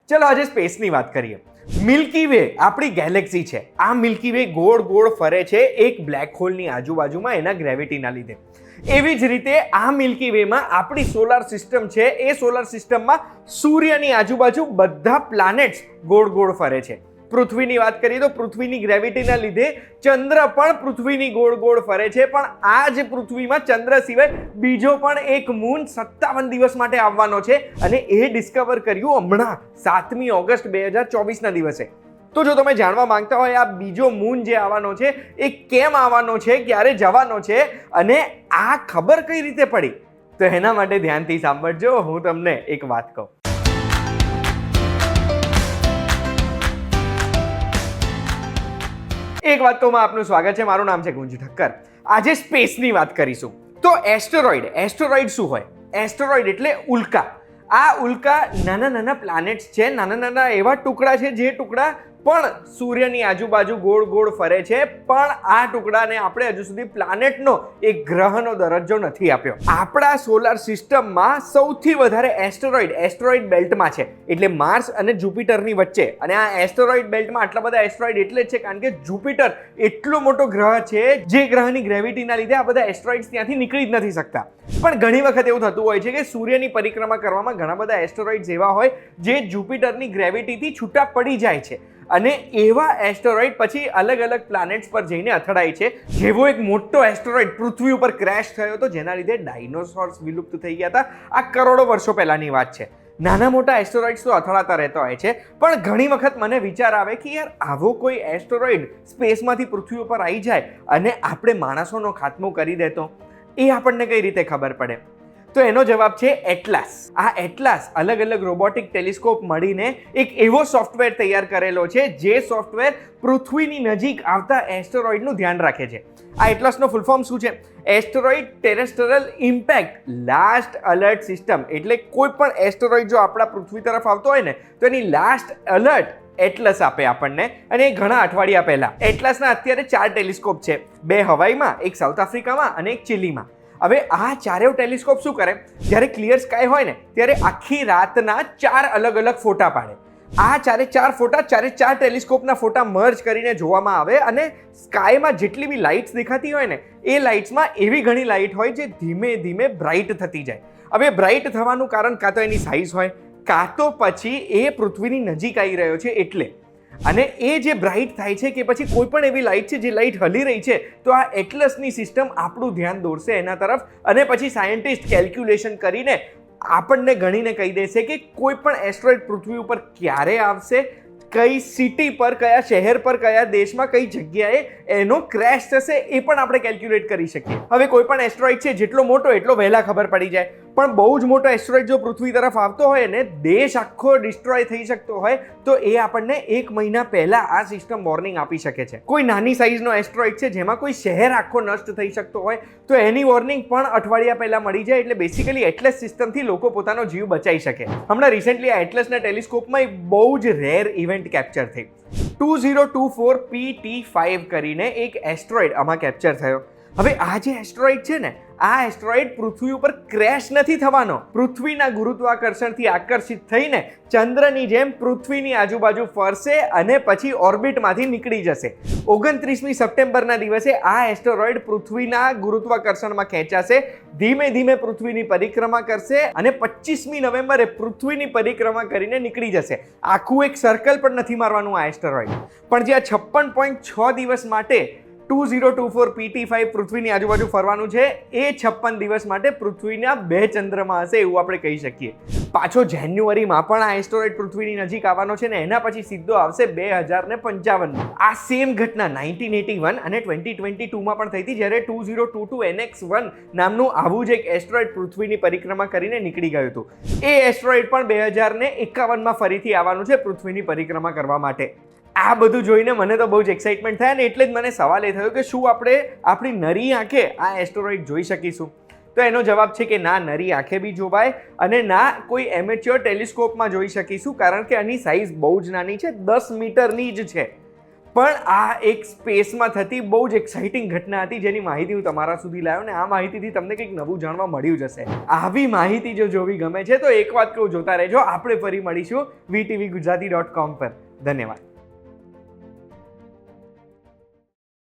ચલો આજે સ્પેસની વાત કરીએ. મિલ્કી વે આપણી ગેલેક્સી છે. આ મિલ્કી વે ગોળ ગોળ ફરે છે એક બ્લેક હોલની આજુબાજુમાં એના ગ્રેવિટીના લીધે. એવી જ રીતે આ મિલ્કી વેમાં આપણી સોલાર સિસ્ટમ છે, એ સોલાર સિસ્ટમમાં સૂર્યની આજુબાજુ બધા પ્લાનેટ્સ ગોળ ગોળ ફરે છે. પૃથ્વીની વાત કરીએ તો પૃથ્વીની ગ્રેવિટીના લીધે ચંદ્ર પણ પૃથ્વીની ગોળ ગોળ ફરે છે, પણ આ જ પૃથ્વીમાં ચંદ્ર સિવાય બીજો પણ એક મૂન 57 દિવસ માટે આવવાનો છે અને એ ડિસ્કવર કર્યું હમણાં 7મી ઓગસ્ટ 2024ના દિવસે. તો જો તમે જાણવા માંગતા હોય આ બીજો મૂન જે આવવાનો છે એ કેમ આવવાનો છે, ક્યારે જવાનો છે અને આ ખબર કઈ રીતે પડી, તો એના માટે ધ્યાનથી સાંભળજો. હું તમને એક વાત કહું. એક વાત તોમાં આપનું સ્વાગત છે. મારું નામ છે ગુંજ ઠક્કર. આજે સ્પેસની વાત કરીશું. તો એસ્ટેરોઇડ શું હોય? એસ્ટેરોઇડ એટલે ઉલ્કા. આ ઉલ્કા નાના નાના પ્લાનેટ્સ છે, નાના નાના એવા ટુકડા છે જે ટુકડા પણ સૂર્યની આજુબાજુ ગોળ ગોળ ફરે છે, પણ આ ટુકડાને આપણે હજુ સુધી પ્લાનેટનો એક ગ્રહનો દરજ્જો નથી આપ્યો. આપણા સોલાર સિસ્ટમમાં સૌથી વધારે એસ્ટેરોઇડ બેલ્ટમાં છે, એટલે માર્સ અને જુપિટરની વચ્ચે. અને આ એસ્ટેરોઇડ બેલ્ટમાં આટલા બધા એસ્ટેરોઇડ એટલે જ છે કારણ કે જુપિટર એટલો મોટો ગ્રહ છે જે ગ્રહની ગ્રેવિટીના લીધે આ બધા એસ્ટેરોઇડ્સ ત્યાંથી નીકળી જ નથી શકતા. પણ ઘણી વખત એવું થતું હોય છે કે સૂર્યની પરિક્રમા કરવામાં ઘણા બધા એસ્ટેરોઇડ્સ એવા હોય જે જુપિટરની ગ્રેવિટીથી છૂટા પડી જાય છે અને એવા એસ્ટેરોઇડ પછી અલગ અલગ પ્લાનેટ્સ પર જઈને અથડાય છે. જેવો એક મોટો એસ્ટેરોઇડ પૃથ્વી ઉપર ક્રેશ થયો હતો જેના લીધે ડાયનોસોર્સ વિલુપ્ત થઈ ગયા હતા. આ કરોડો વર્ષો પહેલાની વાત છે. નાના મોટા એસ્ટેરોઇડ્સ તો અથડાતા રહેતા હોય છે, પણ ઘણી વખત મને વિચાર આવે કે યાર આવો કોઈ એસ્ટેરોઇડ સ્પેસમાંથી પૃથ્વી ઉપર આવી જાય અને આપણે માણસોનો ખાત્મો કરી દેતો, એ આપણને કઈ રીતે ખબર પડે? તો એનો જવાબ છે એટલાસ. આ એટલાસ અલગ અલગ રોબોટિક ટેલિસ્કોપ મળીને એક એવો સોફ્ટવેર તૈયાર કરેલો છે જે સોફ્ટવેર પૃથ્વીની નજીક આવતા એસ્ટેરોઇડનું ધ્યાન રાખે છે. આ એટલાસનો ફૂલ ફોર્મ શું છે? Asteroid terrestrial impact last alert system. એટલે કોઈ પણ એસ્ટેરોઇડ જો આપણા પૃથ્વી તરફ આવતો હોય ને તો એની લાસ્ટ અલર્ટ એટલસ આપે આપણને, અને એ ઘણા અઠવાડિયા પહેલા. એટલસના અત્યારે 4 ટેલિસ્કોપ છે, 2 હવાઈમાં, એક સાઉથ આફ્રિકામાં અને એક ચિલીમાં. હવે આ ચારેય ટેલિસ્કોપ શું કરે? જ્યારે ક્લિયર સ્કાય હોય ને ત્યારે આખી રાતના 4 અલગ અલગ ફોટા પાડે. આ 4 ફોટા 4 ટેલિસ્કોપના ફોટા મર્જ કરીને જોવામાં આવે અને સ્કાયમાં જેટલી બી લાઇટ્સ દેખાતી હોય ને એ લાઇટ્સમાં એવી ઘણી લાઇટ હોય જે ધીમે ધીમે બ્રાઇટ થતી જાય. હવે બ્રાઇટ થવાનું કારણ કાં તો એની સાઇઝ હોય, કાં તો પછી એ પૃથ્વીની નજીક આવી રહ્યો છે એટલે. અને એ જે બ્રાઇટ થાય છે કે પછી કોઈ પણ એવી લાઇટ છે જે લાઇટ હલી રહી છે, તો આ એટલસની સિસ્ટમ આપણું ધ્યાન દોરશે એના તરફ અને પછી સાયન્ટિસ્ટ કેલ્ક્યુલેશન કરીને આપણને ગણીને કહી દેશે કે કોઈ પણ એસ્ટેરોઇડ પૃથ્વી ઉપર ક્યારે આવશે, કઈ સિટી પર, કયા શહેર પર, કયા દેશમાં, કઈ જગ્યાએ એનો ક્રેશ થશે, એ પણ આપણે કેલ્ક્યુલેટ કરી શકીએ. હવે કોઈ પણ એસ્ટેરોઇડ છે જેટલો મોટો એટલો વહેલા ખબર પડી જાય, પણ બહુ જ મોટો એસ્ટેરોઇડ જો પૃથ્વી તરફ આવતો હોય ને દેશ આખો ડિસ્ટ્રોય થઈ શકતો હોય તો એ આપણને 1 મહિના પહેલા આ સિસ્ટમ વોર્નિંગ આપી શકે છે. કોઈ નાની સાઇઝનો એસ્ટેરોઇડ છે જેમાં કોઈ શહેર આખો નષ્ટ થઈ શકતો હોય તો એની વોર્નિંગ પણ અઠવાડિયા પહેલા મળી જાય. એટલે બેસિકલી એટલસ સિસ્ટમથી લોકો પોતાનો જીવ બચાવી શકે. હમણાં રિસેન્ટલી આ એટલસના ટેલિસ્કોપમાં એક બહુ જ રેર ઇવેન્ટ કેપ્ચર થઈ. 2024 PT5 કરીને એક એસ્ટેરોઇડ આમાં કેપ્ચર થયો. હવે આ જે એસ્ટેરોઇડ છે ને આ એસ્ટેરોઇડ પૃથ્વી ઉપર ક્રેશ નથી થવાનો. પૃથ્વીના ગુરુત્વાકર્ષણથી આકર્ષિત થઈને ચંદ્રની જેમ પૃથ્વીની આજુબાજુ ફરશે અને પછી ઓર્બિટમાંથી નીકળી જશે. 29મી સપ્ટેમ્બરના દિવસે આ એસ્ટેરોઇડ પૃથ્વીના ગુરુત્વાકર્ષણમાં ખેંચાશે, ધીમે ધીમે પૃથ્વીની પરિક્રમા કરશે અને 25મી નવેમ્બરે પૃથ્વીની પરિક્રમા કરીને નીકળી જશે. આખું એક સર્કલ પણ નથી મારવાનું આ એસ્ટેરોઇડ. પણ જે આ 56.6 દિવસ માટે 2024 PT5 પૃથ્વીની આજુબાજુ ફરવાનું છે એ 56 દિવસ માટે પૃથ્વીના 2 ચંદ્રમાં હશે એવું આપણે કહી શકીએ. પાછો જાન્યુઆરીમાં પણ આ એસ્ટેરોઇડ પૃથ્વીની નજીક આવવાનો છે ને એના પછી સીધો આવશે 2055. આ સેમ ઘટના 1981 અને 2022માં પણ થઈ હતી જ્યારે 2022 NX1 નામનું આવું જ એક એસ્ટેરોઇડ પૃથ્વીની પરિક્રમા કરીને નીકળી ગયું હતું. એ એસ્ટેરોઇડ પણ 2051માં ફરીથી આવવાનું છે પૃથ્વીની પરિક્રમા કરવા માટે. આ બધું જોઈને મને તો બહુ જ એક્સાઇટમેન્ટ થાય ને એટલે જ મને સવાલ એ થયો કે શું આપણે આપણી નરી આંખે આ એસ્ટેરોઇડ જોઈ શકીશું? તો એનો જવાબ છે કે ના, નરી આંખે બી જોવાય અને ના કોઈ એમેચ્યોર ટેલિસ્કોપમાં જોઈ શકીશું કારણ કે આની સાઇઝ બહુ જ નાની છે, 10 મીટરની જ છે. પણ આ એક સ્પેસમાં થતી બહુ જ એક્સાઇટિંગ ઘટના હતી જેની માહિતી હું તમારા સુધી લાવ્યો ને આ માહિતીથી તમને કંઈક નવું જાણવા મળ્યું જ હશે. આવી માહિતી જો જોવી ગમે છે તો એક વાત કહું, જોતા રહેજો. આપણે ફરી મળીશું VTVGujarati.com પર. ધન્યવાદ.